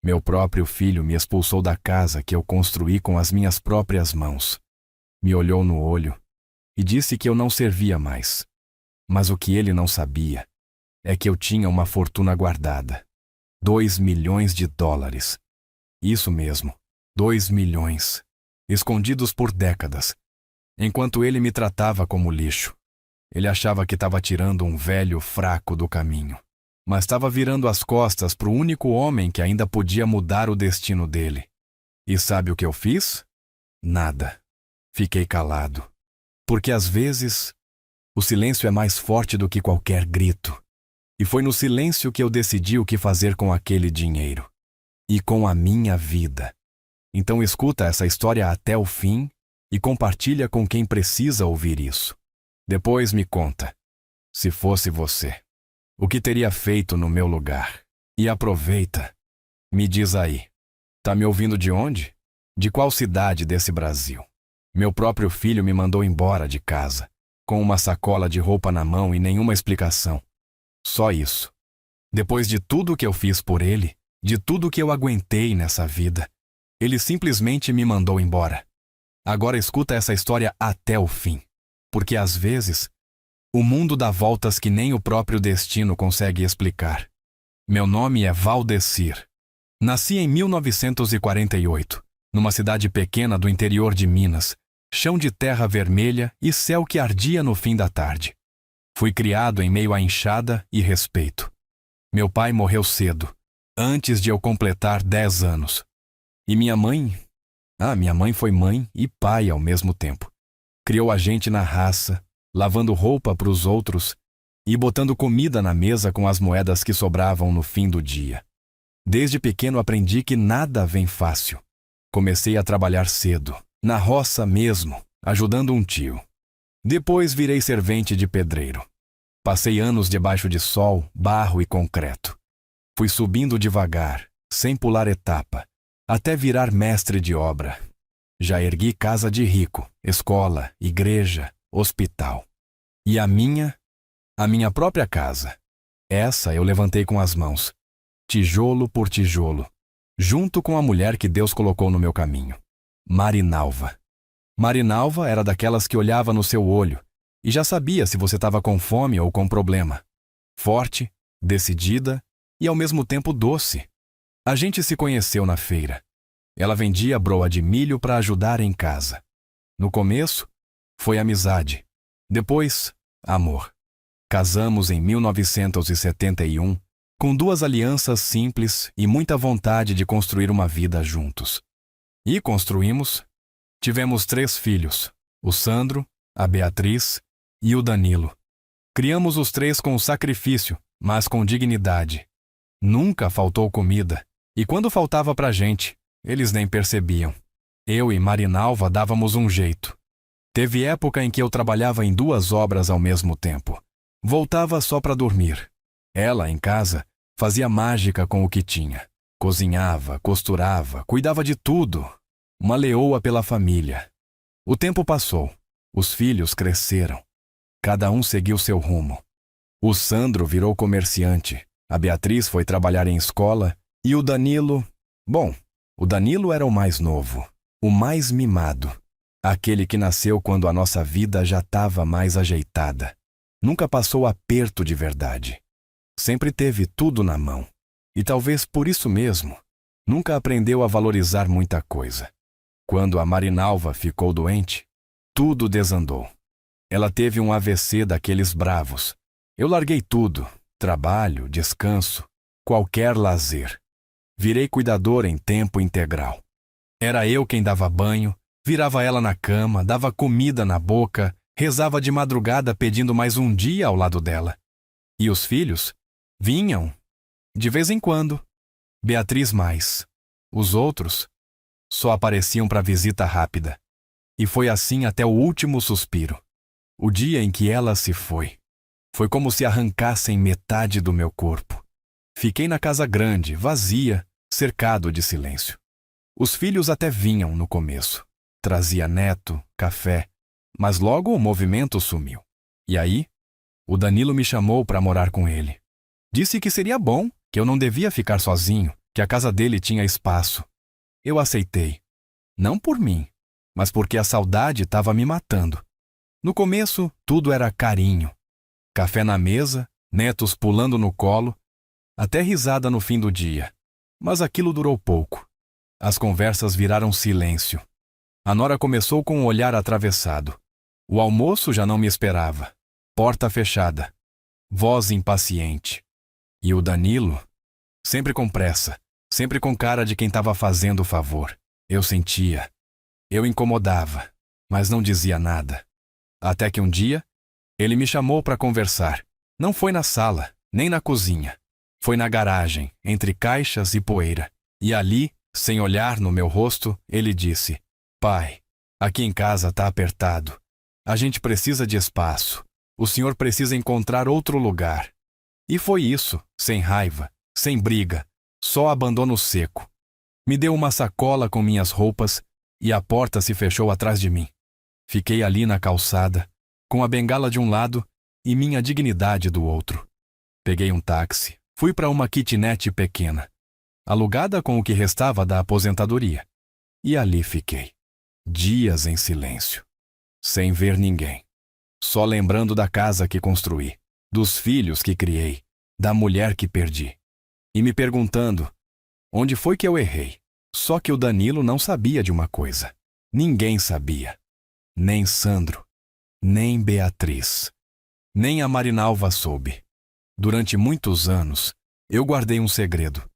Meu próprio filho me expulsou da casa que eu construí com as minhas próprias mãos. Me olhou no olho e disse que eu não servia mais. Mas o que ele não sabia é que eu tinha uma fortuna guardada. 2 milhões de dólares. Isso mesmo, 2 milhões. Escondidos por décadas. Enquanto ele me tratava como lixo. Ele achava que estava tirando um velho fraco do caminho. Mas estava virando as costas para o único homem que ainda podia mudar o destino dele. E sabe o que eu fiz? Nada. Fiquei calado. Porque às vezes, o silêncio é mais forte do que qualquer grito. E foi no silêncio que eu decidi o que fazer com aquele dinheiro. E com a minha vida. Então escuta essa história até o fim e compartilha com quem precisa ouvir isso. Depois me conta, se fosse você, o que teria feito no meu lugar. E aproveita. Me diz aí, tá me ouvindo de onde? De qual cidade desse Brasil? Meu próprio filho me mandou embora de casa, com uma sacola de roupa na mão e nenhuma explicação. Só isso. Depois de tudo que eu fiz por ele, de tudo que eu aguentei nessa vida, ele simplesmente me mandou embora. Agora escuta essa história até o fim, porque às vezes, o mundo dá voltas que nem o próprio destino consegue explicar. Meu nome é Valdecir. Nasci em 1948, numa cidade pequena do interior de Minas, chão de terra vermelha e céu que ardia no fim da tarde. Fui criado em meio à enxada e respeito. Meu pai morreu cedo, antes de eu completar 10 anos. E minha mãe foi mãe e pai ao mesmo tempo. Criou a gente na raça, lavando roupa para os outros e botando comida na mesa com as moedas que sobravam no fim do dia. Desde pequeno aprendi que nada vem fácil. Comecei a trabalhar cedo, na roça mesmo, ajudando um tio. Depois virei servente de pedreiro. Passei anos debaixo de sol, barro e concreto. Fui subindo devagar, sem pular etapa, até virar mestre de obra. Já ergui casa de rico, escola, igreja, hospital. E a minha própria casa. Essa eu levantei com as mãos, tijolo por tijolo, junto com a mulher que Deus colocou no meu caminho. Marinalva. Marinalva era daquelas que olhava no seu olho e já sabia se você estava com fome ou com problema. Forte, decidida e ao mesmo tempo doce. A gente se conheceu na feira. Ela vendia broa de milho para ajudar em casa. No começo, foi amizade. Depois, amor. Casamos em 1971, com 2 alianças simples e muita vontade de construir uma vida juntos. E construímos. Tivemos 3 filhos, o Sandro, a Beatriz e o Danilo. Criamos os 3 com sacrifício, mas com dignidade. Nunca faltou comida, e quando faltava pra gente, eles nem percebiam. Eu e Marinalva dávamos um jeito. Teve época em que eu trabalhava em 2 obras ao mesmo tempo. Voltava só para dormir. Ela, em casa, fazia mágica com o que tinha. Cozinhava, costurava, cuidava de tudo. Uma leoa pela família. O tempo passou. Os filhos cresceram. Cada um seguiu seu rumo. O Sandro virou comerciante. A Beatriz foi trabalhar em escola. E o Danilo... Bom, o Danilo era o mais novo. O mais mimado. Aquele que nasceu quando a nossa vida já estava mais ajeitada. Nunca passou aperto de verdade. Sempre teve tudo na mão. E talvez por isso mesmo, nunca aprendeu a valorizar muita coisa. Quando a Marinalva ficou doente, tudo desandou. Ela teve um AVC daqueles bravos. Eu larguei tudo, trabalho, descanso, qualquer lazer. Virei cuidador em tempo integral. Era eu quem dava banho, virava ela na cama, dava comida na boca, rezava de madrugada pedindo mais um dia ao lado dela. E os filhos? Vinham, de vez em quando. Beatriz mais. Os outros só apareciam para visita rápida. E foi assim até o último suspiro. O dia em que ela se foi. Foi como se arrancassem metade do meu corpo. Fiquei na casa grande, vazia, cercado de silêncio. Os filhos até vinham no começo. Trazia neto, café, mas logo o movimento sumiu. E aí, o Danilo me chamou para morar com ele. Disse que seria bom, que eu não devia ficar sozinho, que a casa dele tinha espaço. Eu aceitei. Não por mim, mas porque a saudade estava me matando. No começo, tudo era carinho. Café na mesa, netos pulando no colo, até risada no fim do dia. Mas aquilo durou pouco. As conversas viraram silêncio. A nora começou com um olhar atravessado. O almoço já não me esperava. Porta fechada. Voz impaciente. E o Danilo? Sempre com pressa, sempre com cara de quem estava fazendo o favor. Eu sentia. Eu incomodava, mas não dizia nada. Até que um dia, ele me chamou para conversar. Não foi na sala, nem na cozinha. Foi na garagem, entre caixas e poeira. E ali, sem olhar no meu rosto, ele disse: Pai, aqui em casa tá apertado. A gente precisa de espaço. O senhor precisa encontrar outro lugar. E foi isso, sem raiva, sem briga, só abandono seco. Me deu uma sacola com minhas roupas e a porta se fechou atrás de mim. Fiquei ali na calçada, com a bengala de um lado e minha dignidade do outro. Peguei um táxi, fui para uma kitnet pequena, alugada com o que restava da aposentadoria. E ali fiquei, dias em silêncio, sem ver ninguém. Só lembrando da casa que construí, dos filhos que criei, da mulher que perdi. E me perguntando, onde foi que eu errei? Só que o Danilo não sabia de uma coisa. Ninguém sabia. Nem Sandro, nem Beatriz, nem a Marinalva soube. Durante muitos anos, eu guardei um segredo.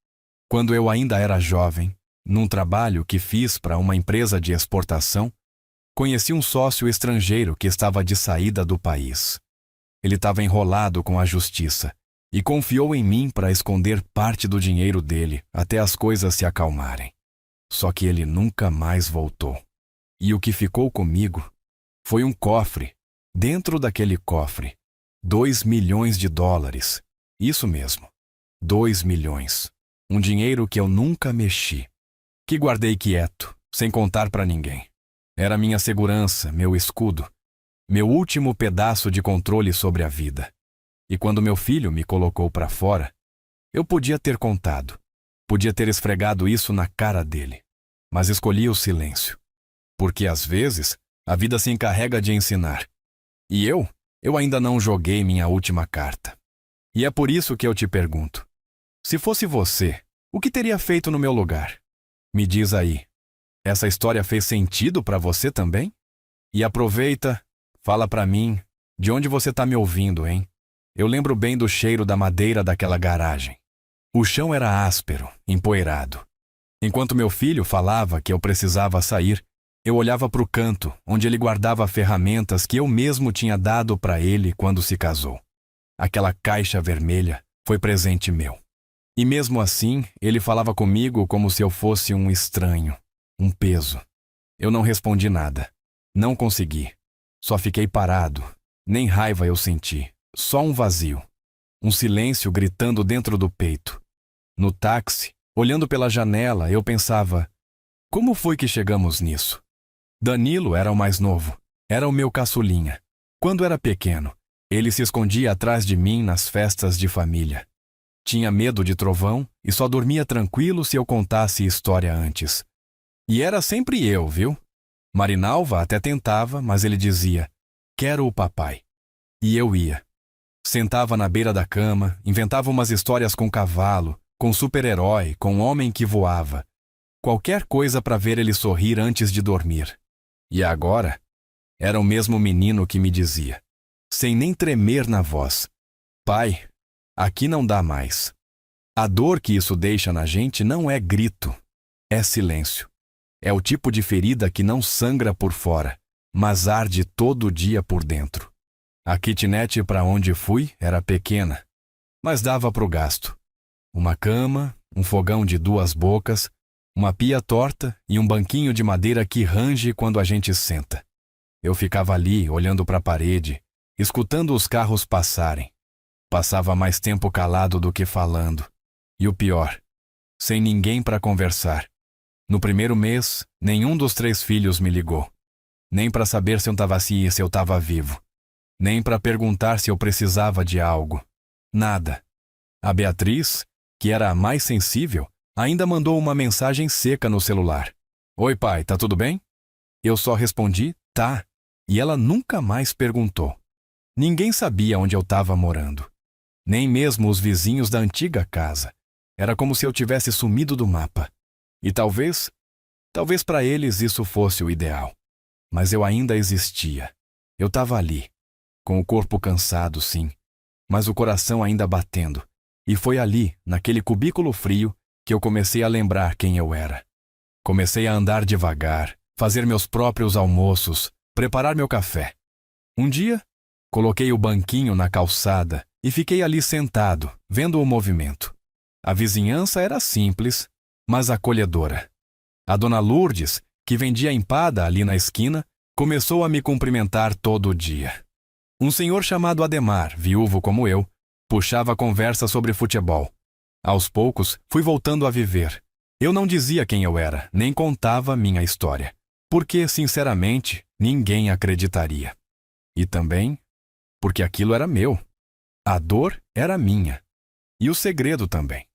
Quando eu ainda era jovem, num trabalho que fiz para uma empresa de exportação, conheci um sócio estrangeiro que estava de saída do país. Ele estava enrolado com a justiça e confiou em mim para esconder parte do dinheiro dele até as coisas se acalmarem. Só que ele nunca mais voltou. E o que ficou comigo foi um cofre. Dentro daquele cofre, $2 milhões. Isso mesmo, 2 milhões. Um dinheiro que eu nunca mexi, que guardei quieto, sem contar para ninguém. Era minha segurança, meu escudo, meu último pedaço de controle sobre a vida. E quando meu filho me colocou para fora, eu podia ter contado, podia ter esfregado isso na cara dele, mas escolhi o silêncio. Porque às vezes, a vida se encarrega de ensinar. E eu ainda não joguei minha última carta. E é por isso que eu te pergunto, se fosse você, o que teria feito no meu lugar? Me diz aí. Essa história fez sentido para você também? E aproveita, fala para mim, de onde você está me ouvindo, hein? Eu lembro bem do cheiro da madeira daquela garagem. O chão era áspero, empoeirado. Enquanto meu filho falava que eu precisava sair, eu olhava para o canto, onde ele guardava ferramentas que eu mesmo tinha dado para ele quando se casou. Aquela caixa vermelha foi presente meu. E mesmo assim, ele falava comigo como se eu fosse um estranho. Um peso. Eu não respondi nada. Não consegui. Só fiquei parado. Nem raiva eu senti. Só um vazio. Um silêncio gritando dentro do peito. No táxi, olhando pela janela, eu pensava: como foi que chegamos nisso? Danilo era o mais novo. Era o meu caçulinha. Quando era pequeno, ele se escondia atrás de mim nas festas de família. Tinha medo de trovão e só dormia tranquilo se eu contasse história antes. E era sempre eu, viu? Marinalva até tentava, mas ele dizia: quero o papai. E eu ia. Sentava na beira da cama, inventava umas histórias com cavalo, com super-herói, com homem que voava. Qualquer coisa para ver ele sorrir antes de dormir. E agora, era o mesmo menino que me dizia, sem nem tremer na voz: pai, aqui não dá mais. A dor que isso deixa na gente não é grito, é silêncio. É o tipo de ferida que não sangra por fora, mas arde todo dia por dentro. A kitnet para onde fui era pequena, mas dava para o gasto. Uma cama, um fogão de 2 bocas, uma pia torta e um banquinho de madeira que range quando a gente senta. Eu ficava ali, olhando para a parede, escutando os carros passarem. Passava mais tempo calado do que falando. E o pior, sem ninguém para conversar. No primeiro mês, nenhum dos 3 filhos me ligou. Nem para saber se eu estava vivo. Nem para perguntar se eu precisava de algo. Nada. A Beatriz, que era a mais sensível, Ainda mandou uma mensagem seca no celular. Oi, pai, tá tudo bem? Eu só respondi, tá, e ela nunca mais perguntou. Ninguém sabia onde eu estava morando. Nem mesmo os vizinhos da antiga casa. Era como se eu tivesse sumido do mapa. E talvez para eles isso fosse o ideal. Mas eu ainda existia. Eu estava ali, com o corpo cansado, sim, mas o coração ainda batendo. E foi ali, naquele cubículo frio, que eu comecei a lembrar quem eu era. Comecei a andar devagar, fazer meus próprios almoços, preparar meu café. Um dia, coloquei o banquinho na calçada e fiquei ali sentado, vendo o movimento. A vizinhança era simples, mas acolhedora. A dona Lourdes, que vendia empada ali na esquina, começou a me cumprimentar todo dia. Um senhor chamado Ademar, viúvo como eu, puxava a conversa sobre futebol. Aos poucos, fui voltando a viver. Eu não dizia quem eu era, nem contava minha história, porque, sinceramente, ninguém acreditaria. E também porque aquilo era meu. A dor era minha. E o segredo também.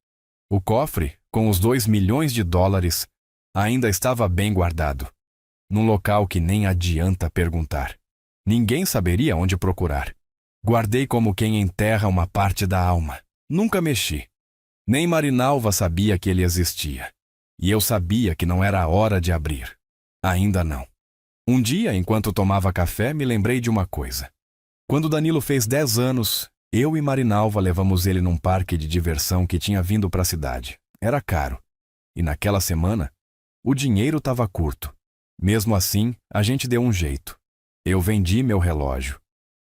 O cofre, com os 2 milhões de dólares, ainda estava bem guardado, num local que nem adianta perguntar. Ninguém saberia onde procurar. Guardei como quem enterra uma parte da alma. Nunca mexi. Nem Marinalva sabia que ele existia. E eu sabia que não era a hora de abrir. Ainda não. Um dia, enquanto tomava café, me lembrei de uma coisa. Quando Danilo fez 10 anos, eu e Marinalva levamos ele num parque de diversão que tinha vindo para a cidade. Era caro. E naquela semana, o dinheiro estava curto. Mesmo assim, a gente deu um jeito. Eu vendi meu relógio.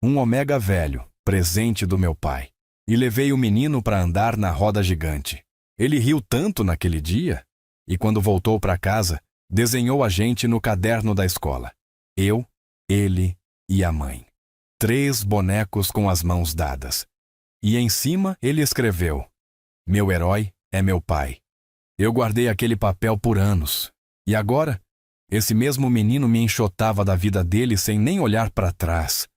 Um Omega velho, presente do meu pai. E levei o menino para andar na roda gigante. Ele riu tanto naquele dia, e quando voltou para casa, desenhou a gente no caderno da escola. Eu, ele e a mãe. 3 bonecos com as mãos dadas. E em cima ele escreveu: Meu herói é meu pai. Eu guardei aquele papel por anos. E agora, esse mesmo menino me enxotava da vida dele sem nem olhar para trás.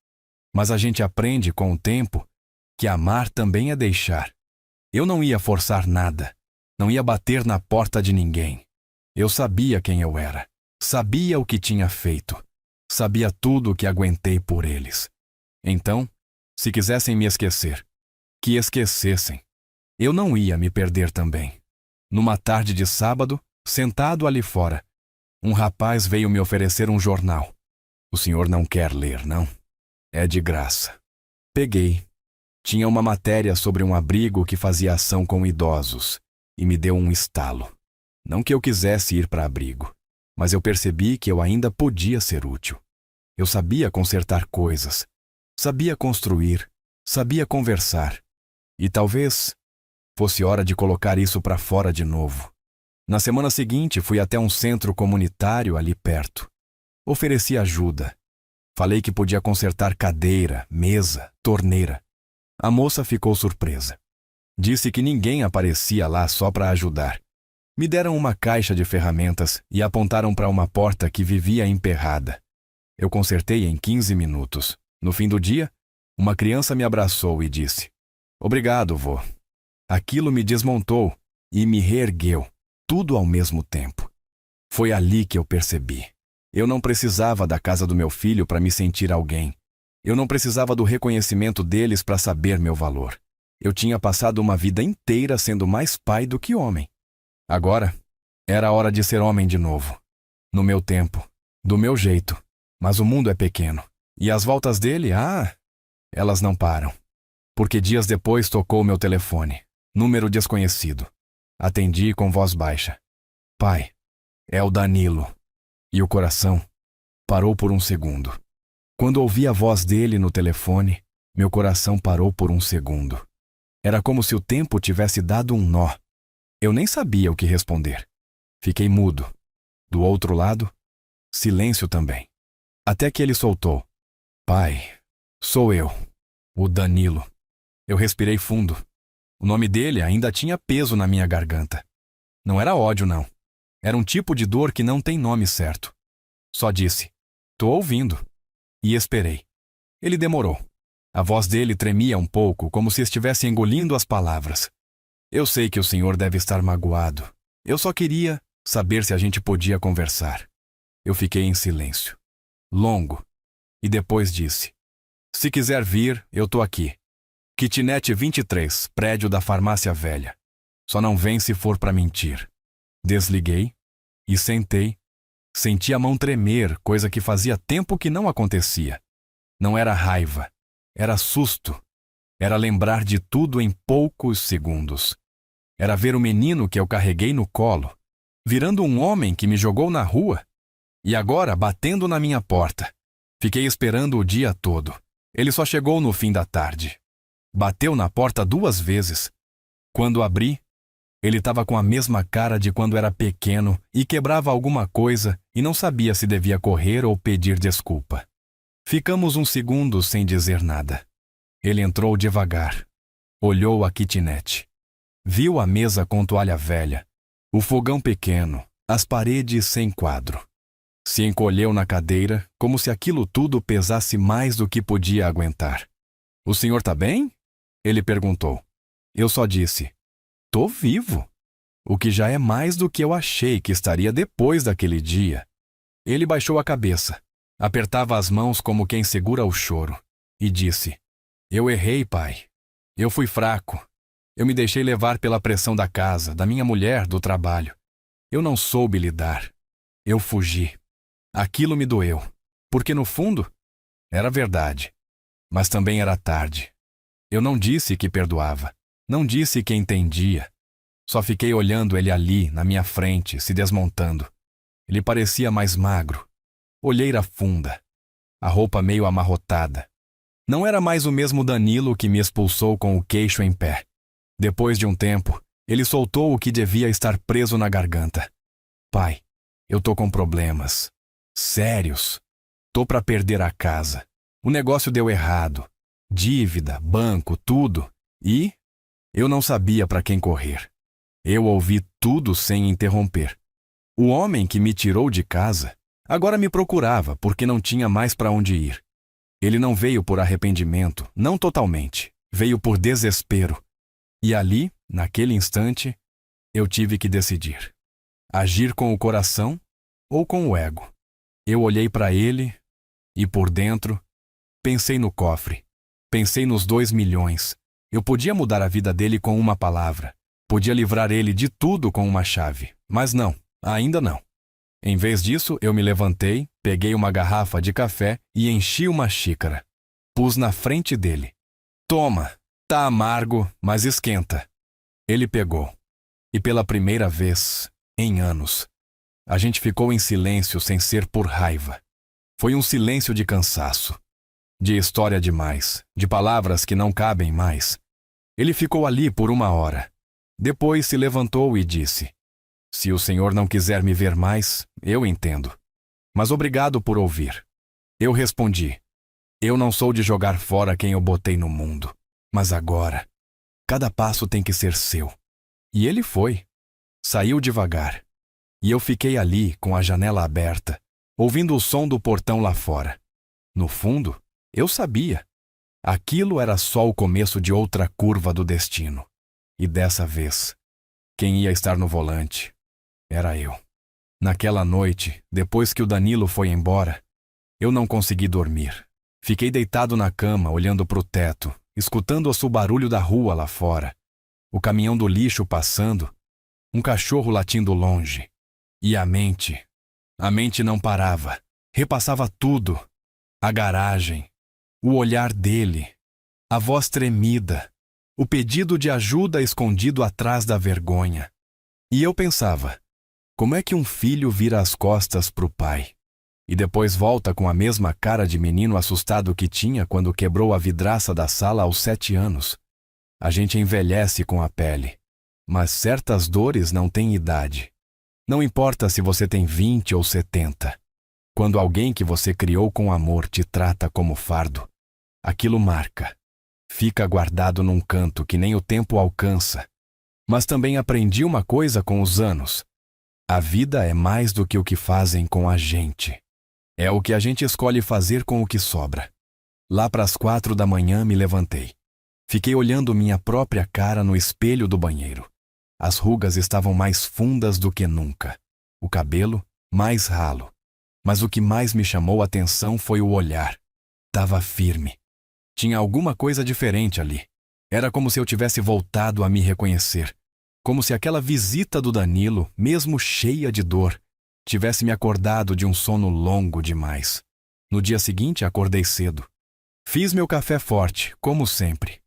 Mas a gente aprende com o tempo que amar também é deixar. Eu não ia forçar nada. Não ia bater na porta de ninguém. Eu sabia quem eu era. Sabia o que tinha feito. Sabia tudo o que aguentei por eles. Então, se quisessem me esquecer, que esquecessem. Eu não ia me perder também. Numa tarde de sábado, sentado ali fora, um rapaz veio me oferecer um jornal. O senhor não quer ler, não? É de graça. Peguei. Tinha uma matéria sobre um abrigo que fazia ação com idosos e me deu um estalo. Não que eu quisesse ir para abrigo, mas eu percebi que eu ainda podia ser útil. Eu sabia consertar coisas, sabia construir, sabia conversar. E talvez fosse hora de colocar isso para fora de novo. Na semana seguinte, fui até um centro comunitário ali perto. Ofereci ajuda. Falei que podia consertar cadeira, mesa, torneira. A moça ficou surpresa. Disse que ninguém aparecia lá só para ajudar. Me deram uma caixa de ferramentas e apontaram para uma porta que vivia emperrada. Eu consertei em 15 minutos. No fim do dia, uma criança me abraçou e disse: Obrigado, vô. Aquilo me desmontou e me reergueu, tudo ao mesmo tempo. Foi ali que eu percebi. Eu não precisava da casa do meu filho para me sentir alguém. Eu não precisava do reconhecimento deles para saber meu valor. Eu tinha passado uma vida inteira sendo mais pai do que homem. Agora, era hora de ser homem de novo. No meu tempo, do meu jeito. Mas o mundo é pequeno. E as voltas dele, elas não param. Porque dias depois tocou meu telefone. Número desconhecido. Atendi com voz baixa. Pai, é o Danilo. E o coração parou por um segundo. Quando ouvi a voz dele no telefone, meu coração parou por um segundo. Era como se o tempo tivesse dado um nó. Eu nem sabia o que responder. Fiquei mudo. Do outro lado, silêncio também. Até que ele soltou. Pai, sou eu, o Danilo. Eu respirei fundo. O nome dele ainda tinha peso na minha garganta. Não era ódio, não. Era um tipo de dor que não tem nome certo. Só disse: Tô ouvindo. E esperei. Ele demorou. A voz dele tremia um pouco, como se estivesse engolindo as palavras. Eu sei que o senhor deve estar magoado. Eu só queria saber se a gente podia conversar. Eu fiquei em silêncio. Longo. E depois disse: se quiser vir, eu tô aqui. Kitnet 23, prédio da Farmácia Velha. Só não vem se for pra mentir. Desliguei e sentei. Senti a mão tremer, coisa que fazia tempo que não acontecia. Não era raiva, era susto. Era lembrar de tudo em poucos segundos. Era ver o menino que eu carreguei no colo, virando um homem que me jogou na rua, e agora batendo na minha porta. Fiquei esperando o dia todo. Ele só chegou no fim da tarde. Bateu na porta 2 vezes. Quando abri, ele estava com a mesma cara de quando era pequeno e quebrava alguma coisa e não sabia se devia correr ou pedir desculpa. Ficamos uns segundos sem dizer nada. Ele entrou devagar. Olhou a kitnet. Viu a mesa com toalha velha, o fogão pequeno, as paredes sem quadro. Se encolheu na cadeira, como se aquilo tudo pesasse mais do que podia aguentar. O senhor tá bem? Ele perguntou. Eu só disse: tô vivo. O que já é mais do que eu achei que estaria depois daquele dia. Ele baixou a cabeça, apertava as mãos como quem segura o choro, e disse: eu errei, pai. Eu fui fraco. Eu me deixei levar pela pressão da casa, da minha mulher, do trabalho. Eu não soube lidar. Eu fugi. Aquilo me doeu, porque no fundo, era verdade. Mas também era tarde. Eu não disse que perdoava. Não disse que entendia. Só fiquei olhando ele ali, na minha frente, se desmontando. Ele parecia mais magro. Olheira funda. A roupa meio amarrotada. Não era mais o mesmo Danilo que me expulsou com o queixo em pé. Depois de um tempo, ele soltou o que devia estar preso na garganta. Pai, eu tô com problemas. Sérios. Tô pra perder a casa. O negócio deu errado. Dívida, banco, tudo. E eu não sabia pra quem correr. Eu ouvi tudo sem interromper. O homem que me tirou de casa agora me procurava porque não tinha mais pra onde ir. Ele não veio por arrependimento, não totalmente. Veio por desespero. E ali, naquele instante, eu tive que decidir. Agir com o coração ou com o ego. Eu olhei para ele e, por dentro, pensei no cofre. Pensei nos 2 milhões. Eu podia mudar a vida dele com uma palavra. Podia livrar ele de tudo com uma chave. Mas não, ainda não. Em vez disso, eu me levantei, peguei uma garrafa de café e enchi uma xícara. Pus na frente dele. Toma! Tá amargo, mas esquenta. Ele pegou. E pela primeira vez, em anos, a gente ficou em silêncio sem ser por raiva. Foi um silêncio de cansaço. De história demais, de palavras que não cabem mais. Ele ficou ali por 1 hora. Depois se levantou e disse: se o senhor não quiser me ver mais, eu entendo. Mas obrigado por ouvir. Eu respondi: eu não sou de jogar fora quem eu botei no mundo. Mas agora, cada passo tem que ser seu. E ele foi. Saiu devagar. E eu fiquei ali, com a janela aberta, ouvindo o som do portão lá fora. No fundo, eu sabia. Aquilo era só o começo de outra curva do destino. E dessa vez, quem ia estar no volante era eu. Naquela noite, depois que o Danilo foi embora, eu não consegui dormir. Fiquei deitado na cama, olhando para o teto, escutando o barulho da rua lá fora, o caminhão do lixo passando, um cachorro latindo longe. E a mente não parava, repassava tudo. A garagem, o olhar dele, a voz tremida, o pedido de ajuda escondido atrás da vergonha. E eu pensava, como é que um filho vira as costas pro pai? E depois volta com a mesma cara de menino assustado que tinha quando quebrou a vidraça da sala aos 7 anos. A gente envelhece com a pele, mas certas dores não têm idade. Não importa se você tem 20 ou 70. Quando alguém que você criou com amor te trata como fardo, aquilo marca. Fica guardado num canto que nem o tempo alcança. Mas também aprendi uma coisa com os anos. A vida é mais do que o que fazem com a gente. É o que a gente escolhe fazer com o que sobra. Lá pras 4 da manhã me levantei. Fiquei olhando minha própria cara no espelho do banheiro. As rugas estavam mais fundas do que nunca. O cabelo, mais ralo. Mas o que mais me chamou a atenção foi o olhar. Tava firme. Tinha alguma coisa diferente ali. Era como se eu tivesse voltado a me reconhecer. Como se aquela visita do Danilo, mesmo cheia de dor, tivesse me acordado de um sono longo demais. No dia seguinte, acordei cedo. Fiz meu café forte, como sempre.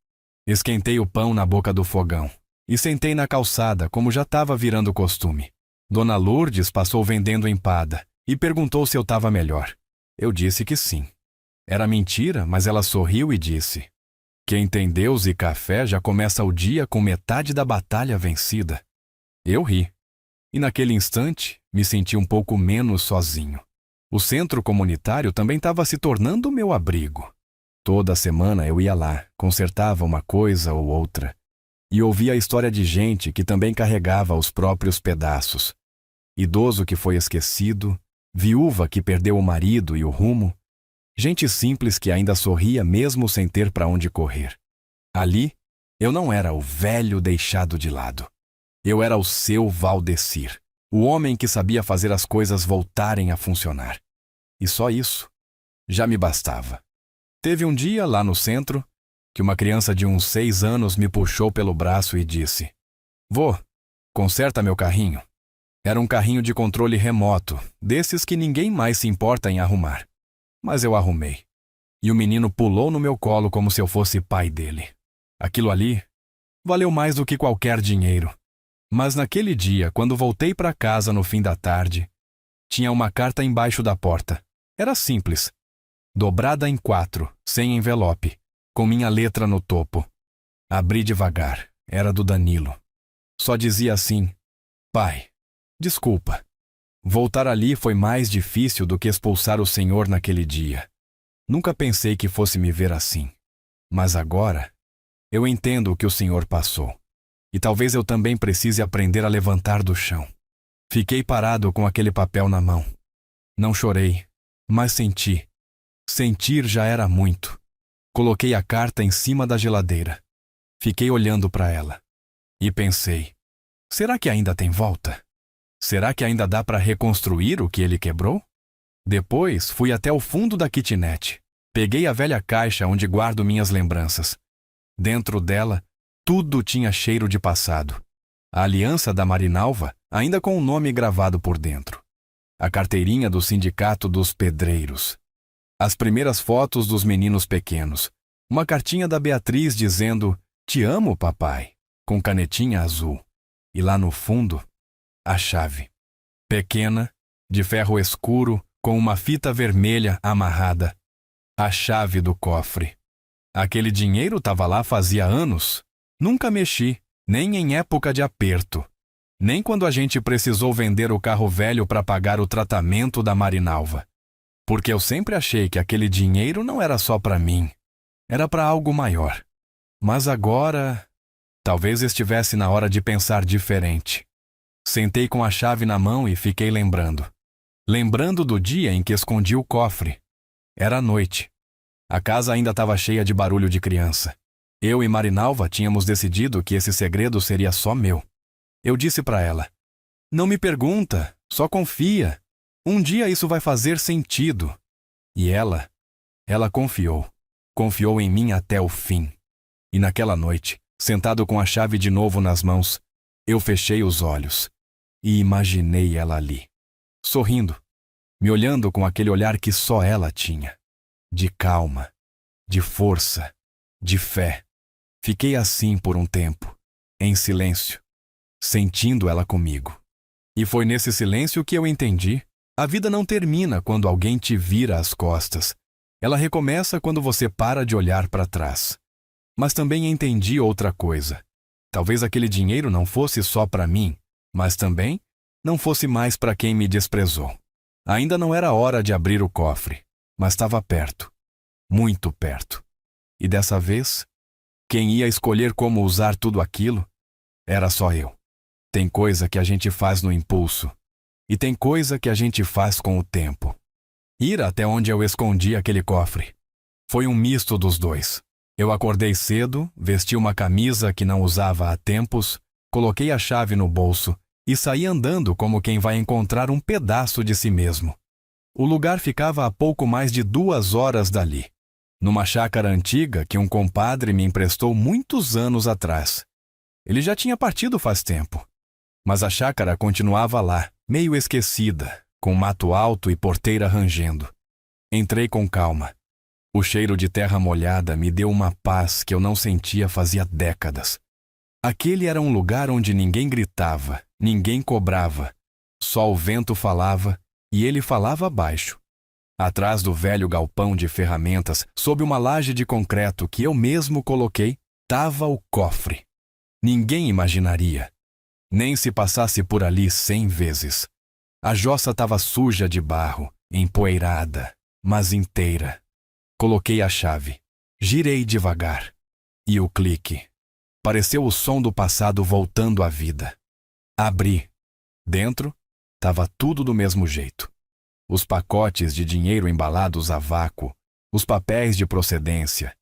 Esquentei o pão na boca do fogão e sentei na calçada, como já estava virando costume. Dona Lourdes passou vendendo empada e perguntou se eu estava melhor. Eu disse que sim. Era mentira, mas ela sorriu e disse: "Quem tem Deus e café já começa o dia com metade da batalha vencida." Eu ri. E naquele instante, me senti um pouco menos sozinho. O centro comunitário também estava se tornando meu abrigo. Toda semana eu ia lá, consertava uma coisa ou outra, e ouvia a história de gente que também carregava os próprios pedaços. Idoso que foi esquecido, viúva que perdeu o marido e o rumo, gente simples que ainda sorria mesmo sem ter para onde correr. Ali, eu não era o velho deixado de lado. Eu era o seu Valdecir, o homem que sabia fazer as coisas voltarem a funcionar. E só isso já me bastava. Teve um dia, lá no centro, que uma criança de uns 6 anos me puxou pelo braço e disse: "Vô, conserta meu carrinho." Era um carrinho de controle remoto, desses que ninguém mais se importa em arrumar. Mas eu arrumei. E o menino pulou no meu colo como se eu fosse pai dele. Aquilo ali valeu mais do que qualquer dinheiro. Mas naquele dia, quando voltei para casa no fim da tarde, tinha uma carta embaixo da porta. Era simples. Dobrada em 4, sem envelope, com minha letra no topo. Abri devagar. Era do Danilo. Só dizia assim: "Pai, desculpa. Voltar ali foi mais difícil do que expulsar o senhor naquele dia. Nunca pensei que fosse me ver assim. Mas agora, eu entendo o que o senhor passou. E talvez eu também precise aprender a levantar do chão." Fiquei parado com aquele papel na mão. Não chorei, mas senti. Sentir já era muito. Coloquei a carta em cima da geladeira. Fiquei olhando para ela. E pensei: será que ainda tem volta? Será que ainda dá para reconstruir o que ele quebrou? Depois fui até o fundo da kitnet. Peguei a velha caixa onde guardo minhas lembranças. Dentro dela, tudo tinha cheiro de passado. A aliança da Marinalva, ainda com o nome gravado por dentro. A carteirinha do Sindicato dos Pedreiros. As primeiras fotos dos meninos pequenos. Uma cartinha da Beatriz dizendo: "Te amo, papai", com canetinha azul. E lá no fundo, a chave. Pequena, de ferro escuro, com uma fita vermelha amarrada. A chave do cofre. Aquele dinheiro estava lá fazia anos. Nunca mexi, nem em época de aperto. Nem quando a gente precisou vender o carro velho para pagar o tratamento da Marinalva. Porque eu sempre achei que aquele dinheiro não era só para mim. Era para algo maior. Mas agora, talvez estivesse na hora de pensar diferente. Sentei com a chave na mão e fiquei lembrando. Lembrando do dia em que escondi o cofre. Era noite. A casa ainda estava cheia de barulho de criança. Eu e Marinalva tínhamos decidido que esse segredo seria só meu. Eu disse para ela: "Não me pergunta, só confia. Um dia isso vai fazer sentido." E ela confiou. Confiou em mim até o fim. E naquela noite, sentado com a chave de novo nas mãos, eu fechei os olhos e imaginei ela ali, sorrindo, me olhando com aquele olhar que só ela tinha. De calma, de força, de fé. Fiquei assim por um tempo, em silêncio, sentindo ela comigo. E foi nesse silêncio que eu entendi: a vida não termina quando alguém te vira as costas. Ela recomeça quando você para de olhar para trás. Mas também entendi outra coisa. Talvez aquele dinheiro não fosse só para mim, mas também não fosse mais para quem me desprezou. Ainda não era hora de abrir o cofre, mas estava perto, muito perto. E dessa vez, quem ia escolher como usar tudo aquilo era só eu. Tem coisa que a gente faz no impulso, e tem coisa que a gente faz com o tempo. Ir até onde eu escondi aquele cofre. Foi um misto dos dois. Eu acordei cedo, vesti uma camisa que não usava há tempos, Coloquei a chave no bolso e saí andando como quem vai encontrar um pedaço de si mesmo. O lugar ficava a pouco mais de 2 horas dali, numa chácara antiga que um compadre me emprestou muitos anos atrás. Ele já tinha partido faz tempo, mas a chácara continuava lá, meio esquecida, com mato alto e porteira rangendo. Entrei com calma. O cheiro de terra molhada me deu uma paz que eu não sentia fazia décadas. Aquele era um lugar onde ninguém gritava, ninguém cobrava. Só o vento falava e ele falava baixo. Atrás do velho galpão de ferramentas, sob uma laje de concreto que eu mesmo coloquei, estava o cofre. Ninguém imaginaria. Nem se passasse por ali 100 vezes. A jossa estava suja de barro, empoeirada, mas inteira. Coloquei a chave. Girei devagar. E o clique. Pareceu o som do passado voltando à vida. Abri. Dentro, estava tudo do mesmo jeito. Os pacotes de dinheiro embalados a vácuo, os papéis de procedência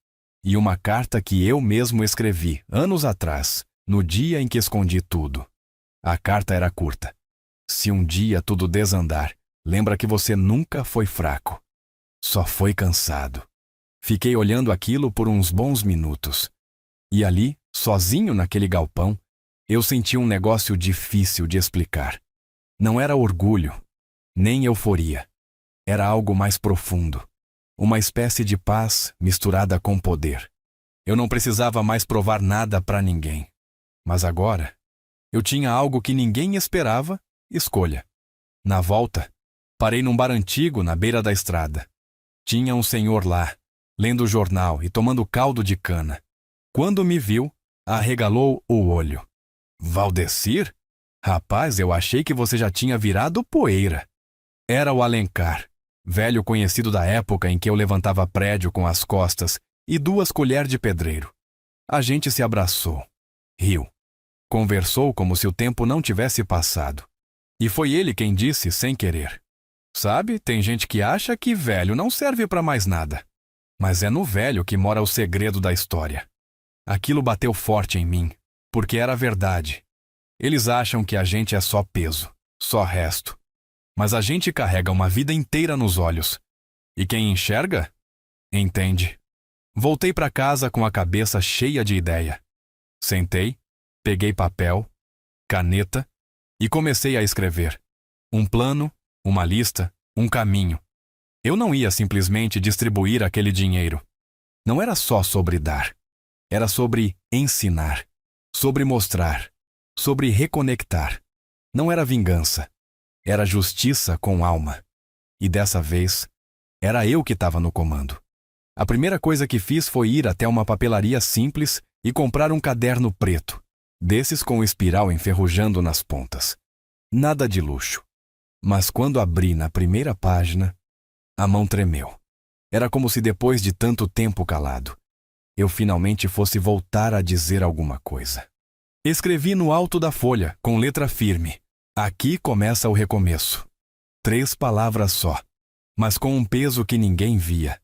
e uma carta que eu mesmo escrevi, anos atrás, no dia em que escondi tudo. A carta era curta. Se um dia tudo desandar, lembra que você nunca foi fraco. Só foi cansado. Fiquei olhando aquilo por uns bons minutos. E ali, sozinho naquele galpão, eu senti um negócio difícil de explicar. Não era orgulho, nem euforia. Era algo mais profundo. Uma espécie de paz misturada com poder. Eu não precisava mais provar nada para ninguém. Mas agora, eu tinha algo que ninguém esperava, escolha. Na volta, parei num bar antigo na beira da estrada. Tinha um senhor lá, lendo o jornal e tomando caldo de cana. Quando me viu, arregalou o olho. Valdecir? Rapaz, eu achei que você já tinha virado poeira. Era o Alencar, velho conhecido da época em que eu levantava prédio com as costas e 2 colheres de pedreiro. A gente se abraçou, riu, conversou como se o tempo não tivesse passado. E foi ele quem disse, sem querer: sabe, tem gente que acha que velho não serve para mais nada. Mas é no velho que mora o segredo da história. Aquilo bateu forte em mim, porque era verdade. Eles acham que a gente é só peso, só resto. Mas a gente carrega uma vida inteira nos olhos. E quem enxerga, entende. Voltei para casa com a cabeça cheia de ideia. Sentei, peguei papel, caneta e comecei a escrever. Um plano, uma lista, um caminho. Eu não ia simplesmente distribuir aquele dinheiro. Não era só sobre dar. Era sobre ensinar, sobre mostrar, sobre reconectar. Não era vingança. Era justiça com alma. E dessa vez, era eu que estava no comando. A primeira coisa que fiz foi ir até uma papelaria simples e comprar um caderno preto, desses com espiral enferrujando nas pontas. Nada de luxo. Mas quando abri na primeira página, a mão tremeu. Era como se depois de tanto tempo calado, eu finalmente fosse voltar a dizer alguma coisa. Escrevi no alto da folha, com letra firme: aqui começa o recomeço. 3 palavras só, mas com um peso que ninguém via.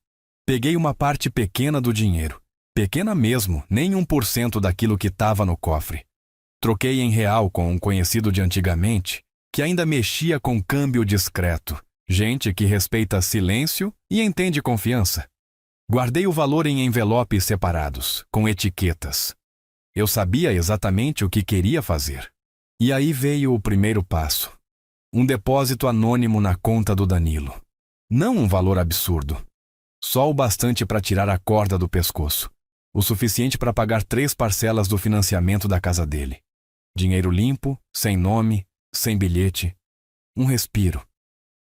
Peguei uma parte pequena do dinheiro, pequena mesmo, nem 1% daquilo que estava no cofre. Troquei em real com um conhecido de antigamente, que ainda mexia com câmbio discreto, gente que respeita silêncio e entende confiança. Guardei o valor em envelopes separados, com etiquetas. Eu sabia exatamente o que queria fazer. E aí veio o primeiro passo. Um depósito anônimo na conta do Danilo. Não um valor absurdo. Só o bastante para tirar a corda do pescoço. O suficiente para pagar 3 parcelas do financiamento da casa dele. Dinheiro limpo, sem nome, sem bilhete. Um respiro.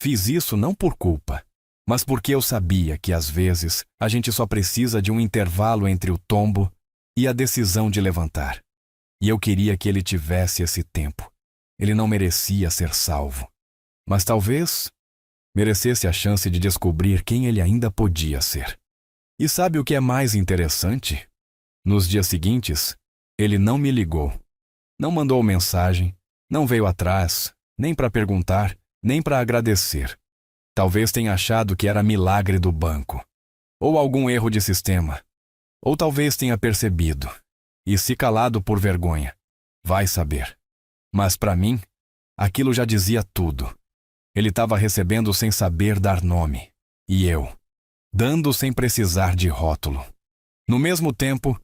Fiz isso não por culpa, mas porque eu sabia que, às vezes, a gente só precisa de um intervalo entre o tombo e a decisão de levantar. E eu queria que ele tivesse esse tempo. Ele não merecia ser salvo. Mas talvez merecesse a chance de descobrir quem ele ainda podia ser. E sabe o que é mais interessante? Nos dias seguintes, ele não me ligou. Não mandou mensagem, não veio atrás, nem para perguntar, nem para agradecer. Talvez tenha achado que era milagre do banco. Ou algum erro de sistema. Ou talvez tenha percebido. E se calado por vergonha. Vai saber. Mas para mim, aquilo já dizia tudo. Ele estava recebendo sem saber dar nome. E eu, dando sem precisar de rótulo. No mesmo tempo,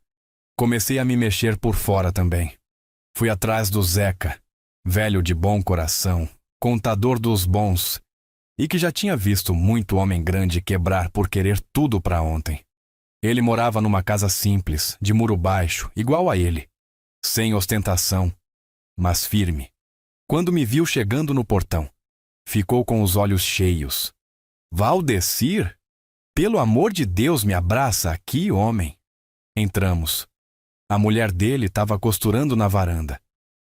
comecei a me mexer por fora também. Fui atrás do Zeca, velho de bom coração, contador dos bons, e que já tinha visto muito homem grande quebrar por querer tudo para ontem. Ele morava numa casa simples, de muro baixo, igual a ele, sem ostentação, mas firme. Quando me viu chegando no portão, ficou com os olhos cheios. Valdecir? Pelo amor de Deus, me abraça aqui, homem. Entramos. A mulher dele estava costurando na varanda.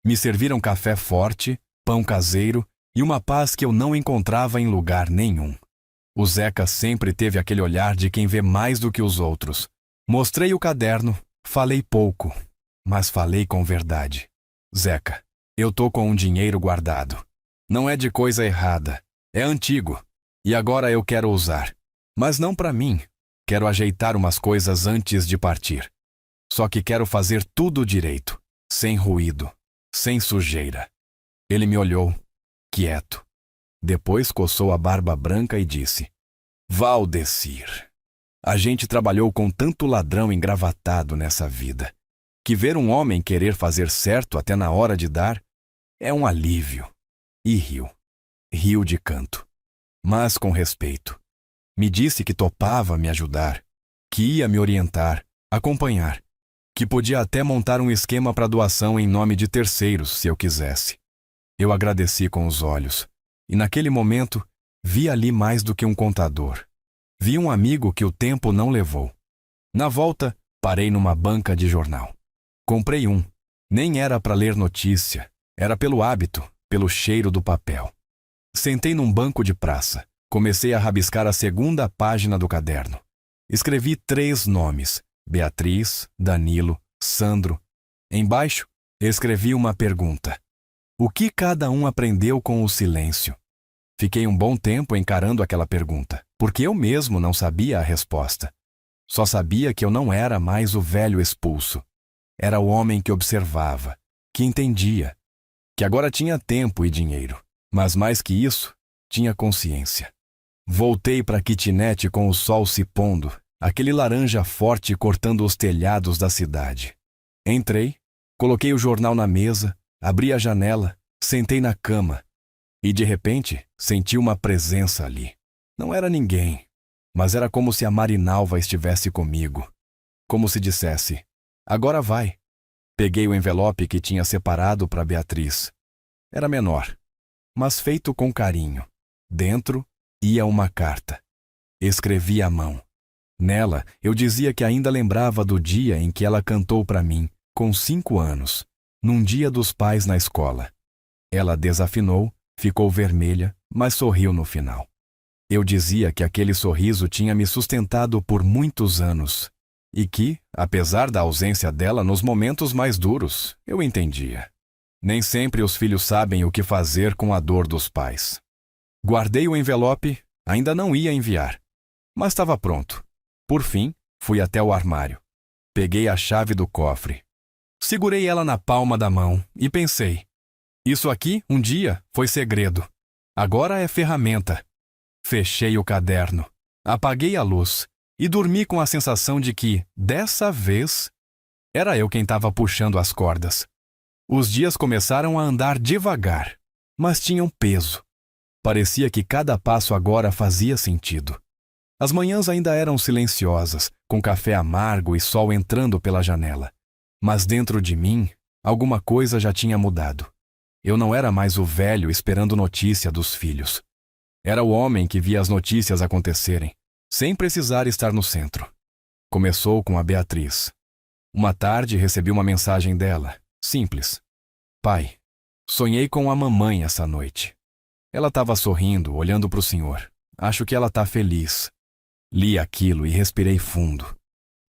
Me serviram café forte, pão caseiro e uma paz que eu não encontrava em lugar nenhum. O Zeca sempre teve aquele olhar de quem vê mais do que os outros. Mostrei o caderno, falei pouco, mas falei com verdade. Zeca, eu tô com um dinheiro guardado. Não é de coisa errada, é antigo, e agora eu quero usar. Mas não para mim, quero ajeitar umas coisas antes de partir. Só que quero fazer tudo direito, sem ruído, sem sujeira. Ele me olhou, quieto. Depois coçou a barba branca e disse: Valdecir, a gente trabalhou com tanto ladrão engravatado nessa vida, que ver um homem querer fazer certo até na hora de dar é um alívio. E riu. Riu de canto, mas com respeito. Me disse que topava me ajudar, que ia me orientar, acompanhar, que podia até montar um esquema para doação em nome de terceiros, se eu quisesse. Eu agradeci com os olhos, e naquele momento vi ali mais do que um contador. Vi um amigo que o tempo não levou. Na volta, parei numa banca de jornal. Comprei um. Nem era para ler notícia, era pelo hábito, pelo cheiro do papel. Sentei num banco de praça. Comecei a rabiscar a segunda página do caderno. Escrevi 3 nomes: Beatriz, Danilo, Sandro. Embaixo, escrevi uma pergunta. O que cada um aprendeu com o silêncio? Fiquei um bom tempo encarando aquela pergunta, porque eu mesmo não sabia a resposta. Só sabia que eu não era mais o velho expulso. Era o homem que observava, que entendia, que agora tinha tempo e dinheiro, mas mais que isso, tinha consciência. Voltei para a kitnet com o sol se pondo, aquele laranja forte cortando os telhados da cidade. Entrei, coloquei o jornal na mesa, abri a janela, sentei na cama e, de repente, senti uma presença ali. Não era ninguém, mas era como se a Marinalva estivesse comigo. Como se dissesse: agora vai. Peguei o envelope que tinha separado para Beatriz. Era menor, mas feito com carinho. Dentro ia uma carta. Escrevi à mão. Nela, eu dizia que ainda lembrava do dia em que ela cantou para mim, com 5 anos, num dia dos pais na escola. Ela desafinou, ficou vermelha, mas sorriu no final. Eu dizia que aquele sorriso tinha me sustentado por muitos anos e que, apesar da ausência dela nos momentos mais duros, eu entendia. Nem sempre os filhos sabem o que fazer com a dor dos pais. Guardei o envelope, ainda não ia enviar, mas estava pronto. Por fim, fui até o armário. Peguei a chave do cofre. Segurei ela na palma da mão e pensei: isso aqui, um dia, foi segredo. Agora é ferramenta. Fechei o caderno, apaguei a luz e dormi com a sensação de que, dessa vez, era eu quem estava puxando as cordas. Os dias começaram a andar devagar, mas tinham peso. Parecia que cada passo agora fazia sentido. As manhãs ainda eram silenciosas, com café amargo e sol entrando pela janela. Mas dentro de mim, alguma coisa já tinha mudado. Eu não era mais o velho esperando notícia dos filhos. Era o homem que via as notícias acontecerem, sem precisar estar no centro. Começou com a Beatriz. Uma tarde recebi uma mensagem dela, simples. Pai, sonhei com a mamãe essa noite. Ela estava sorrindo, olhando para o senhor. Acho que ela está feliz. Li aquilo e respirei fundo,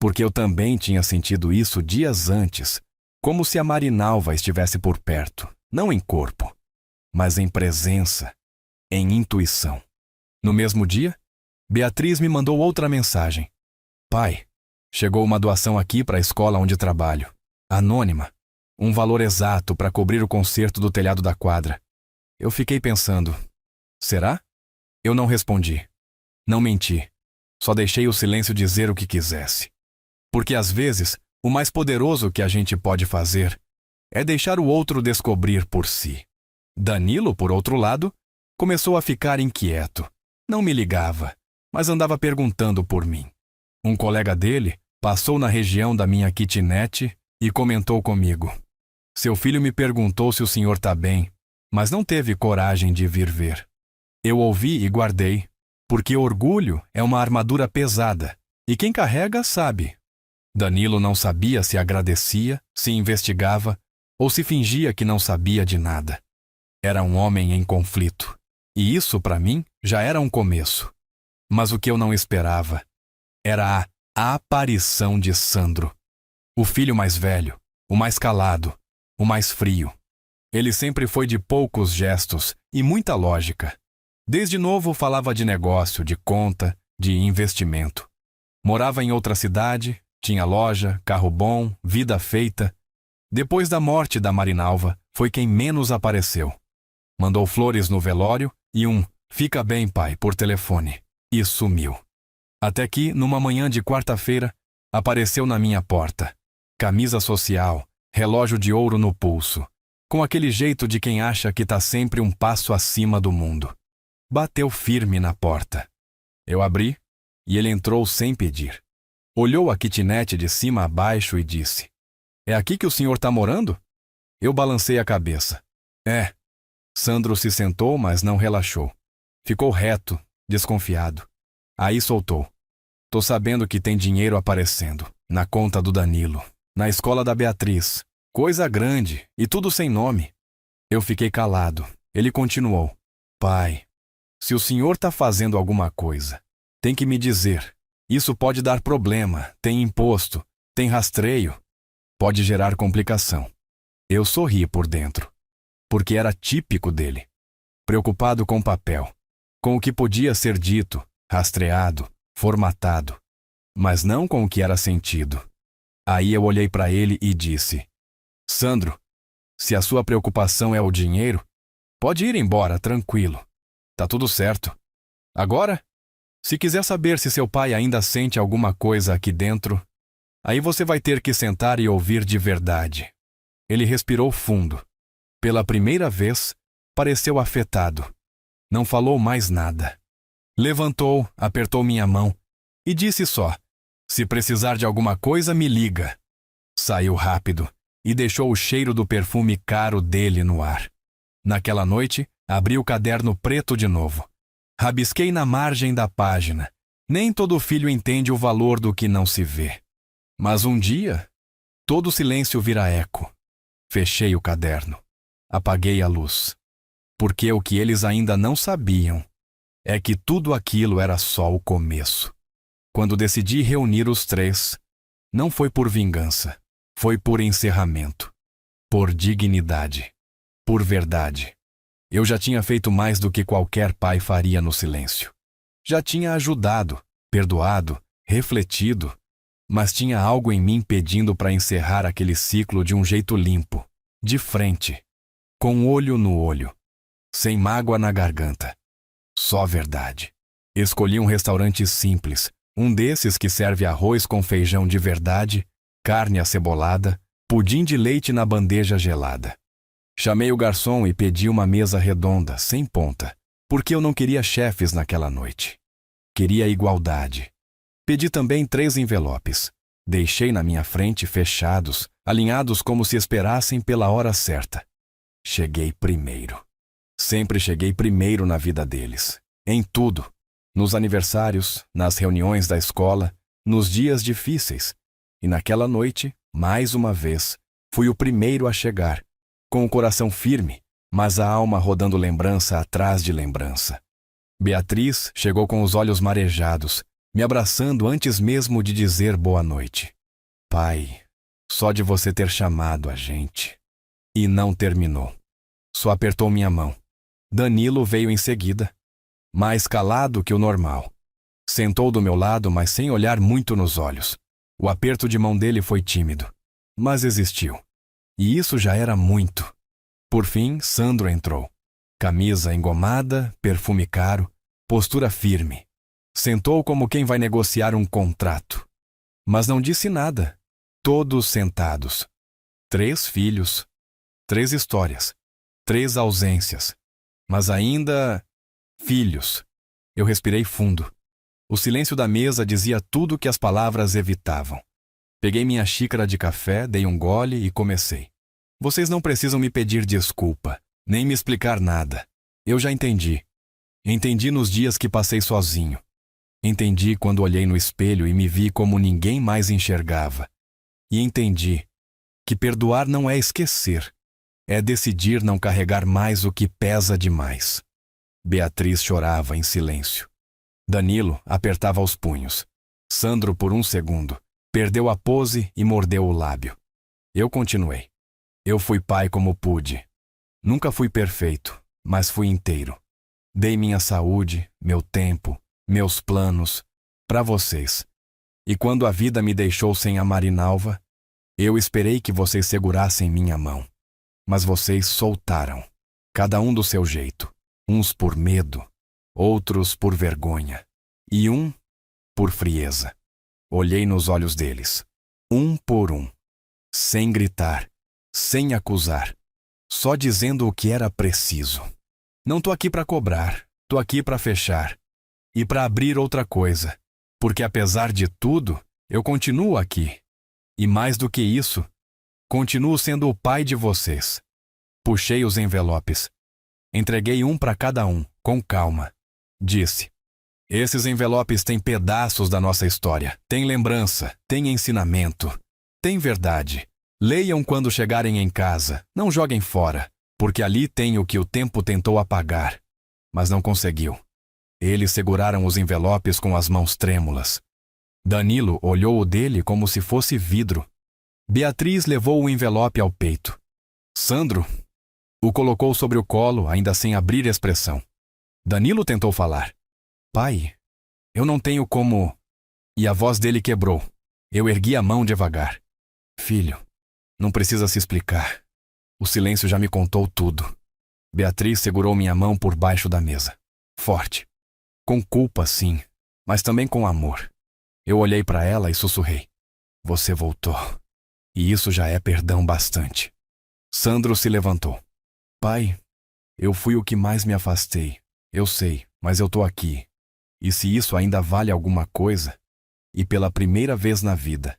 porque eu também tinha sentido isso dias antes, como se a Marinalva estivesse por perto, não em corpo, mas em presença, em intuição. No mesmo dia, Beatriz me mandou outra mensagem. Pai, chegou uma doação aqui para a escola onde trabalho. Anônima. Um valor exato para cobrir o conserto do telhado da quadra. Eu fiquei pensando, será? Eu não respondi. Não menti. Só deixei o silêncio dizer o que quisesse. Porque às vezes, o mais poderoso que a gente pode fazer é deixar o outro descobrir por si. Danilo, por outro lado, começou a ficar inquieto. Não me ligava, mas andava perguntando por mim. Um colega dele passou na região da minha kitnet e comentou comigo. Seu filho me perguntou se o senhor tá bem, mas não teve coragem de vir ver. Eu ouvi e guardei, porque orgulho é uma armadura pesada, e quem carrega sabe. Danilo não sabia se agradecia, se investigava, ou se fingia que não sabia de nada. Era um homem em conflito, e isso, para mim, já era um começo. Mas o que eu não esperava era a aparição de Sandro. O filho mais velho, o mais calado, o mais frio. Ele sempre foi de poucos gestos e muita lógica. Desde novo falava de negócio, de conta, de investimento. Morava em outra cidade, tinha loja, carro bom, vida feita. Depois da morte da Marinalva, foi quem menos apareceu. Mandou flores no velório e "Fica bem, pai", por telefone. E sumiu. Até que, numa manhã de quarta-feira, apareceu na minha porta. Camisa social, relógio de ouro no pulso, com aquele jeito de quem acha que tá sempre um passo acima do mundo. Bateu firme na porta. Eu abri e ele entrou sem pedir. Olhou a kitnet de cima a baixo e disse: "É aqui que o senhor tá morando?" Eu balancei a cabeça. "É." Sandro se sentou, mas não relaxou. Ficou reto, desconfiado. Aí soltou. "Tô sabendo que tem dinheiro aparecendo, na conta do Danilo, na escola da Beatriz. Coisa grande, e tudo sem nome." Eu fiquei calado. Ele continuou: "Pai, se o senhor tá fazendo alguma coisa, tem que me dizer. Isso pode dar problema, tem imposto, tem rastreio. Pode gerar complicação." Eu sorri por dentro, porque era típico dele. Preocupado com o papel, com o que podia ser dito, rastreado, formatado, mas não com o que era sentido. Aí eu olhei para ele e disse: "Sandro, se a sua preocupação é o dinheiro, pode ir embora, tranquilo. Tá tudo certo. Agora, se quiser saber se seu pai ainda sente alguma coisa aqui dentro, aí você vai ter que sentar e ouvir de verdade." Ele respirou fundo. Pela primeira vez, pareceu afetado. Não falou mais nada. Levantou, apertou minha mão e disse só: "Se precisar de alguma coisa, me liga." Saiu rápido e deixou o cheiro do perfume caro dele no ar. Naquela noite, abri o caderno preto de novo. Rabisquei na margem da página. Nem todo filho entende o valor do que não se vê. Mas um dia, todo silêncio vira eco. Fechei o caderno. Apaguei a luz. Porque o que eles ainda não sabiam é que tudo aquilo era só o começo. Quando decidi reunir os três, não foi por vingança, foi por encerramento, por dignidade, por verdade. Eu já tinha feito mais do que qualquer pai faria no silêncio. Já tinha ajudado, perdoado, refletido, mas tinha algo em mim pedindo para encerrar aquele ciclo de um jeito limpo, de frente, com olho no olho, sem mágoa na garganta. Só verdade. Escolhi um restaurante simples, um desses que serve arroz com feijão de verdade, carne acebolada, pudim de leite na bandeja gelada. Chamei o garçom e pedi uma mesa redonda, sem ponta, porque eu não queria chefes naquela noite. Queria igualdade. Pedi também 3 envelopes. Deixei na minha frente fechados, alinhados como se esperassem pela hora certa. Cheguei primeiro. Sempre cheguei primeiro na vida deles. Em tudo. Nos aniversários, nas reuniões da escola, nos dias difíceis. E naquela noite, mais uma vez, fui o primeiro a chegar, com o coração firme, mas a alma rodando lembrança atrás de lembrança. Beatriz chegou com os olhos marejados, me abraçando antes mesmo de dizer boa noite. "Pai, só de você ter chamado a gente." E não terminou. Só apertou minha mão. Danilo veio em seguida, mais calado que o normal. Sentou do meu lado, mas sem olhar muito nos olhos. O aperto de mão dele foi tímido, mas existiu. E isso já era muito. Por fim, Sandro entrou. Camisa engomada, perfume caro, postura firme. Sentou como quem vai negociar um contrato. Mas não disse nada. Todos sentados. 3 filhos, 3 histórias, 3 ausências. Mas ainda... filhos. Eu respirei fundo. O silêncio da mesa dizia tudo o que as palavras evitavam. Peguei minha xícara de café, dei um gole e comecei. Vocês não precisam me pedir desculpa, nem me explicar nada. Eu já entendi. Entendi nos dias que passei sozinho. Entendi quando olhei no espelho e me vi como ninguém mais enxergava. E entendi que perdoar não é esquecer, é decidir não carregar mais o que pesa demais. Beatriz chorava em silêncio. Danilo apertava os punhos. Sandro, por um segundo, perdeu a pose e mordeu o lábio. Eu continuei. Eu fui pai como pude. Nunca fui perfeito, mas fui inteiro. Dei minha saúde, meu tempo, meus planos, para vocês. E quando a vida me deixou sem a Marinalva, eu esperei que vocês segurassem minha mão. Mas vocês soltaram, cada um do seu jeito. Uns por medo, outros por vergonha. E um por frieza. Olhei nos olhos deles, um por um, sem gritar, sem acusar, só dizendo o que era preciso. Não tô aqui para cobrar, tô aqui para fechar e para abrir outra coisa, porque apesar de tudo, eu continuo aqui. E mais do que isso, continuo sendo o pai de vocês. Puxei os envelopes. Entreguei um para cada um, com calma. Disse: esses envelopes têm pedaços da nossa história, têm lembrança, têm ensinamento, têm verdade. Leiam quando chegarem em casa, não joguem fora, porque ali tem o que o tempo tentou apagar, mas não conseguiu. Eles seguraram os envelopes com as mãos trêmulas. Danilo olhou o dele como se fosse vidro. Beatriz levou o envelope ao peito. Sandro o colocou sobre o colo, ainda sem abrir expressão. Danilo tentou falar. Pai, eu não tenho como... E a voz dele quebrou. Eu ergui a mão devagar. Filho, não precisa se explicar. O silêncio já me contou tudo. Beatriz segurou minha mão por baixo da mesa. Forte. Com culpa, sim, mas também com amor. Eu olhei para ela e sussurrei. Você voltou. E isso já é perdão bastante. Sandro se levantou. Pai, eu fui o que mais me afastei. Eu sei, mas eu tô aqui. E se isso ainda vale alguma coisa? E pela primeira vez na vida,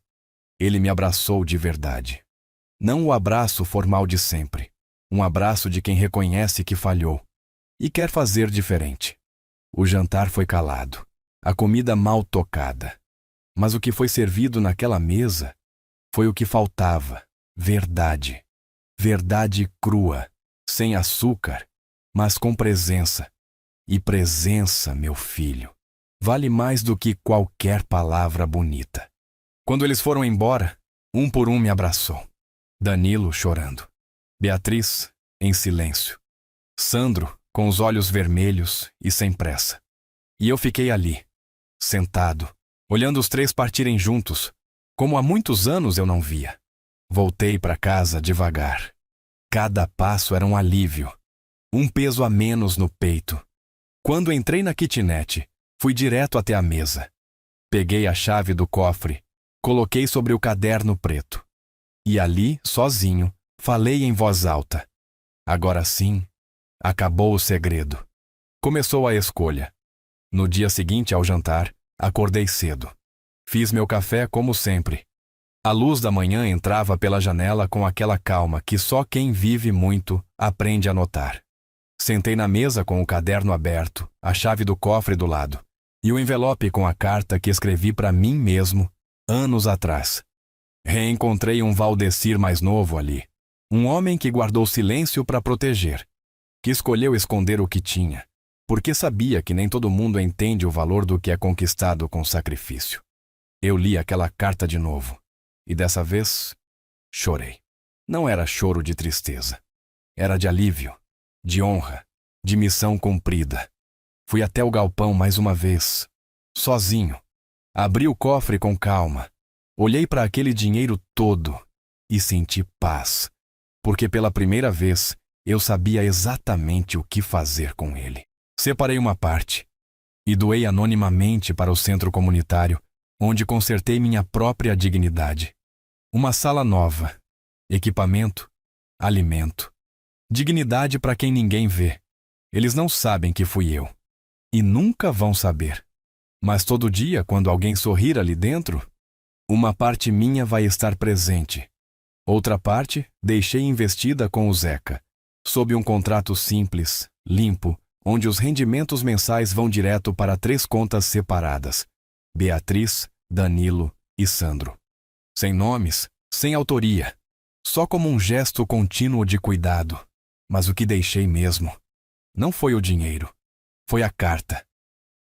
ele me abraçou de verdade. Não o abraço formal de sempre. Um abraço de quem reconhece que falhou e quer fazer diferente. O jantar foi calado, a comida mal tocada. Mas o que foi servido naquela mesa foi o que faltava: verdade. Verdade crua, sem açúcar, mas com presença. E presença, meu filho, vale mais do que qualquer palavra bonita. Quando eles foram embora, um por um me abraçou. Danilo chorando. Beatriz, em silêncio. Sandro, com os olhos vermelhos e sem pressa. E eu fiquei ali, sentado, olhando os 3 partirem juntos, como há muitos anos eu não via. Voltei para casa devagar. Cada passo era um alívio, um peso a menos no peito. Quando entrei na kitnet, fui direto até a mesa. Peguei a chave do cofre, coloquei sobre o caderno preto. E ali, sozinho, falei em voz alta. Agora sim, acabou o segredo. Começou a escolha. No dia seguinte ao jantar, acordei cedo. Fiz meu café como sempre. A luz da manhã entrava pela janela com aquela calma que só quem vive muito aprende a notar. Sentei na mesa com o caderno aberto, a chave do cofre do lado, e o envelope com a carta que escrevi para mim mesmo, anos atrás. Reencontrei um Valdecir mais novo ali, um homem que guardou silêncio para proteger, que escolheu esconder o que tinha, porque sabia que nem todo mundo entende o valor do que é conquistado com sacrifício. Eu li aquela carta de novo, e dessa vez, chorei. Não era choro de tristeza, era de alívio, de honra, de missão cumprida. Fui até o galpão mais uma vez, sozinho. Abri o cofre com calma, olhei para aquele dinheiro todo e senti paz, porque pela primeira vez eu sabia exatamente o que fazer com ele. Separei uma parte e doei anonimamente para o centro comunitário, onde consertei minha própria dignidade. Uma sala nova, equipamento, alimento. Dignidade para quem ninguém vê. Eles não sabem que fui eu. E nunca vão saber. Mas todo dia, quando alguém sorrir ali dentro, uma parte minha vai estar presente. Outra parte deixei investida com o Zeca, sob um contrato simples, limpo, onde os rendimentos mensais vão direto para 3 contas separadas: Beatriz, Danilo e Sandro. Sem nomes, sem autoria, só como um gesto contínuo de cuidado. Mas o que deixei mesmo não foi o dinheiro, foi a carta.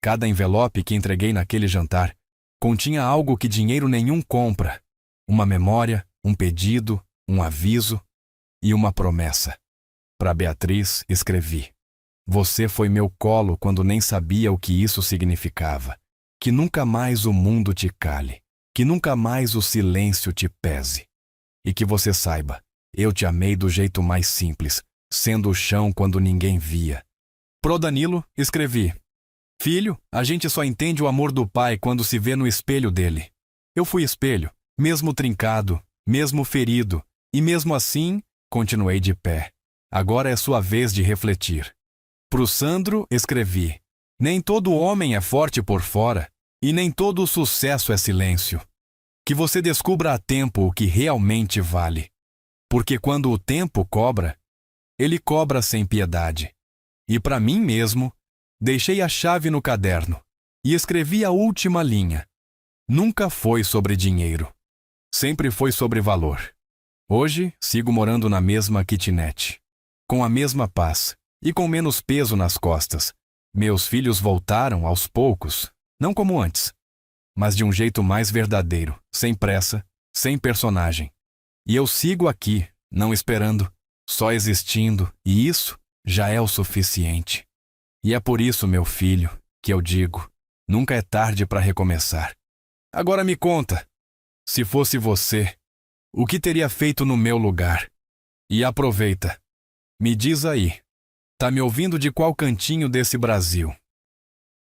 Cada envelope que entreguei naquele jantar continha algo que dinheiro nenhum compra: uma memória, um pedido, um aviso e uma promessa. Para Beatriz, escrevi: você foi meu colo quando nem sabia o que isso significava. Que nunca mais o mundo te cale, que nunca mais o silêncio te pese. E que você saiba, eu te amei do jeito mais simples, sendo o chão quando ninguém via. Pro Danilo, escrevi: filho, a gente só entende o amor do pai quando se vê no espelho dele. Eu fui espelho, mesmo trincado, mesmo ferido, e mesmo assim, continuei de pé. Agora é sua vez de refletir. Pro Sandro, escrevi: nem todo homem é forte por fora, e nem todo o sucesso é silêncio. Que você descubra a tempo o que realmente vale. Porque quando o tempo cobra, ele cobra sem piedade. E para mim mesmo, deixei a chave no caderno e escrevi a última linha. Nunca foi sobre dinheiro. Sempre foi sobre valor. Hoje, sigo morando na mesma kitnet, com a mesma paz e com menos peso nas costas. Meus filhos voltaram aos poucos, não como antes, mas de um jeito mais verdadeiro, sem pressa, sem personagem. E eu sigo aqui, não esperando, só existindo, e isso já é o suficiente. E é por isso, meu filho, que eu digo: nunca é tarde para recomeçar. Agora me conta, se fosse você, o que teria feito no meu lugar? E aproveita, me diz aí, tá me ouvindo de qual cantinho desse Brasil?